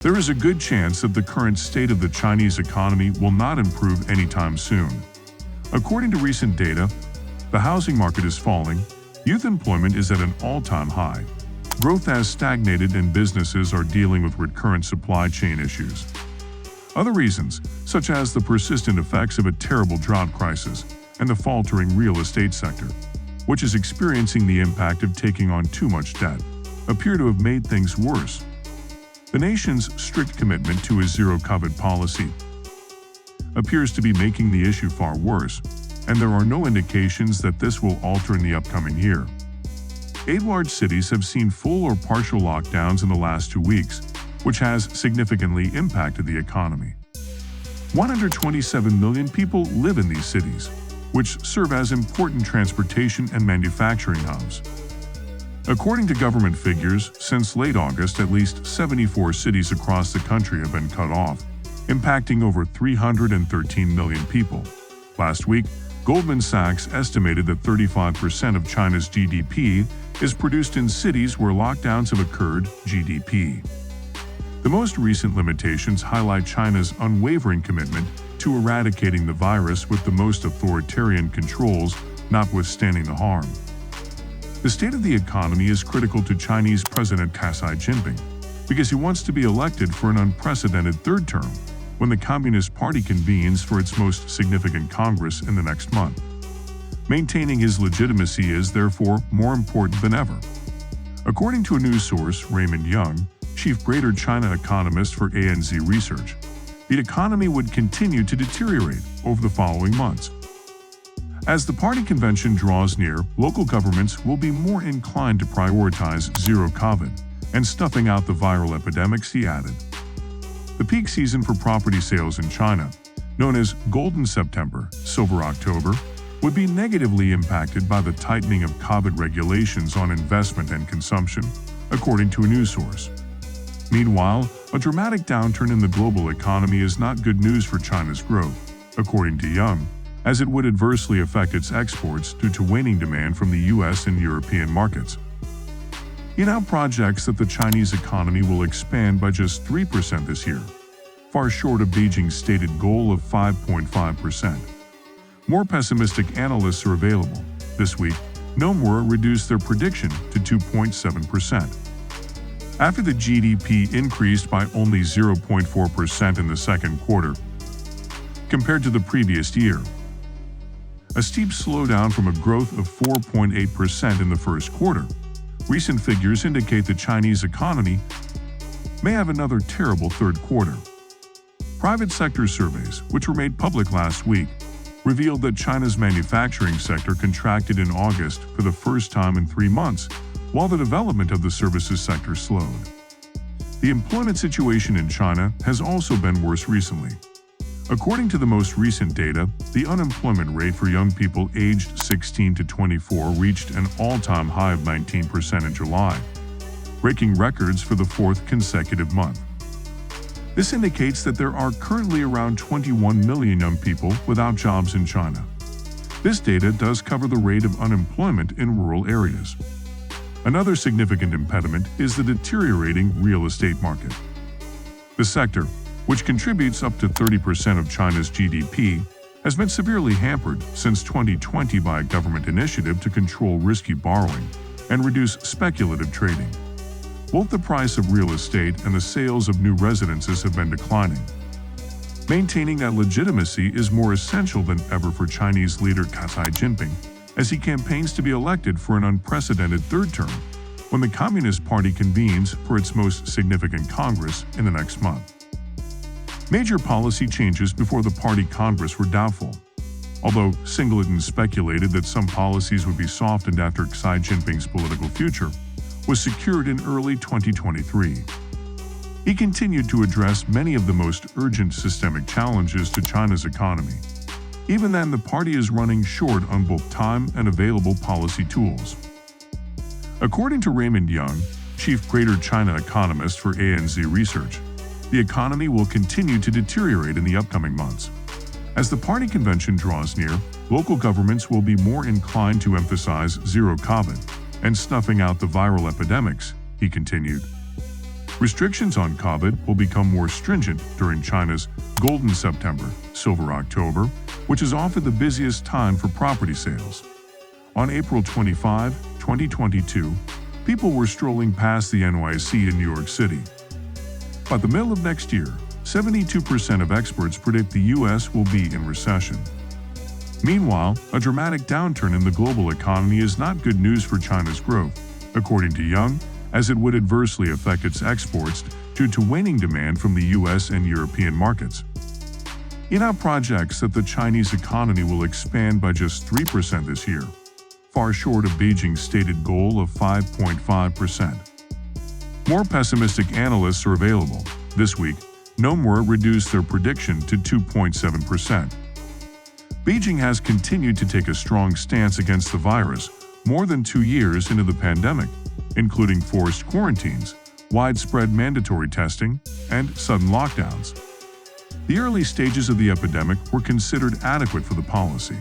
There is a good chance that the current state of the Chinese economy will not improve anytime soon. According to recent data, the housing market is falling, youth employment is at an all-time high, growth has stagnated, and businesses are dealing with recurrent supply chain issues. Other reasons, such as the persistent effects of a terrible drought crisis and the faltering real estate sector, which is experiencing the impact of taking on too much debt, appear to have made things worse. The nation's strict commitment to a zero-COVID policy appears to be making the issue far worse, and there are no indications that this will alter in the upcoming year. 8 large cities have seen full or partial lockdowns in the last 2 weeks, which has significantly impacted the economy. 127 million people live in these cities, which serve as important transportation and manufacturing hubs. According to government figures, since late August, at least 74 cities across the country have been cut off, impacting over 313 million people. Last week, Goldman Sachs estimated that 35% of China's GDP is produced in cities where lockdowns have occurred. GDP. The most recent limitations highlight China's unwavering commitment to eradicating the virus with the most authoritarian controls, notwithstanding the harm. The state of the economy is critical to Chinese President Xi Jinping because he wants to be elected for an unprecedented third term when the Communist Party convenes for its most significant Congress in the next month. Maintaining his legitimacy is, therefore, more important than ever. According to a news source, Raymond Young, chief Greater China economist for ANZ Research, the economy would continue to deteriorate over the following months. As the party convention draws near, local governments will be more inclined to prioritize zero-COVID and stuffing out the viral epidemics, he added. The peak season for property sales in China, known as Golden September, Silver October, would be negatively impacted by the tightening of COVID regulations on investment and consumption, according to a news source. Meanwhile, a dramatic downturn in the global economy is not good news for China's growth, according to Young, as it would adversely affect its exports due to waning demand from the US and European markets. He now projects that the Chinese economy will expand by just 3% this year, far short of Beijing's stated goal of 5.5%. More pessimistic analysts are available. This week, Nomura reduced their prediction to 2.7%. After the GDP increased by only 0.4% in the second quarter, compared to the previous year. A steep slowdown from a growth of 4.8% in the first quarter. Recent figures indicate the Chinese economy may have another terrible third quarter. Private sector surveys, which were made public last week, revealed that China's manufacturing sector contracted in August for the first time in 3 months, while the development of the services sector slowed. The employment situation in China has also been worse recently. According to the most recent data, the unemployment rate for young people aged 16 to 24 reached an all-time high of 19% in July, breaking records for the 4th consecutive month. This indicates that there are currently around 21 million young people without jobs in China. This data does cover the rate of unemployment in rural areas. Another significant impediment is the deteriorating real estate market. The sector, which contributes up to 30% of China's GDP, has been severely hampered since 2020 by a government initiative to control risky borrowing and reduce speculative trading. Both the price of real estate and the sales of new residences have been declining. Maintaining that legitimacy is more essential than ever for Chinese leader Xi Jinping, as he campaigns to be elected for an unprecedented third term when the Communist Party convenes for its most significant Congress in the next month. Major policy changes before the party Congress were doubtful, although Singleton speculated that some policies would be softened after Xi Jinping's political future was secured in early 2023. He continued to address many of the most urgent systemic challenges to China's economy. Even then, the party is running short on both time and available policy tools. According to Raymond Young, chief Greater China economist for ANZ Research, the economy will continue to deteriorate in the upcoming months. As the party convention draws near, local governments will be more inclined to emphasize zero-COVID and snuffing out the viral epidemics, he continued. Restrictions on COVID will become more stringent during China's Golden September, Silver October, which is often the busiest time for property sales. On April 25, 2022, people were strolling past the NYC in New York City. By the middle of next year, 72% of experts predict the U.S. will be in recession. Meanwhile, a dramatic downturn in the global economy is not good news for China's growth, according to Young, as it would adversely affect its exports due to waning demand from the U.S. and European markets. INA projects that the Chinese economy will expand by just 3% this year, far short of Beijing's stated goal of 5.5%. More pessimistic analysts are available. This week, Nomura reduced their prediction to 2.7%. Beijing has continued to take a strong stance against the virus more than 2 years into the pandemic, including forced quarantines, widespread mandatory testing, and sudden lockdowns. The early stages of the epidemic were considered adequate for the policy.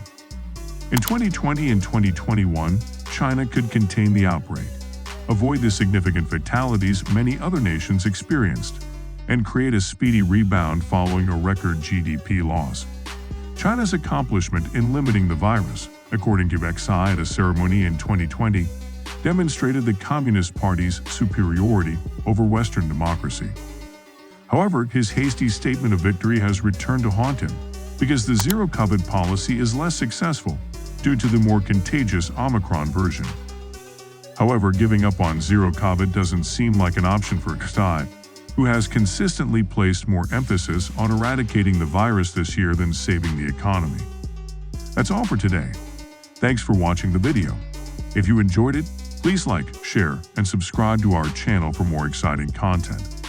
In 2020 and 2021, China could contain the outbreak, avoid the significant fatalities many other nations experienced, and create a speedy rebound following a record GDP loss. China's accomplishment in limiting the virus, according to XI at a ceremony in 2020, demonstrated the Communist Party's superiority over Western democracy. However, his hasty statement of victory has returned to haunt him because the zero-COVID policy is less successful due to the more contagious Omicron version. However, giving up on zero-COVID doesn't seem like an option for Xi, who has consistently placed more emphasis on eradicating the virus this year than saving the economy. That's all for today. Thanks for watching the video. If you enjoyed it, please like, share, and subscribe to our channel for more exciting content.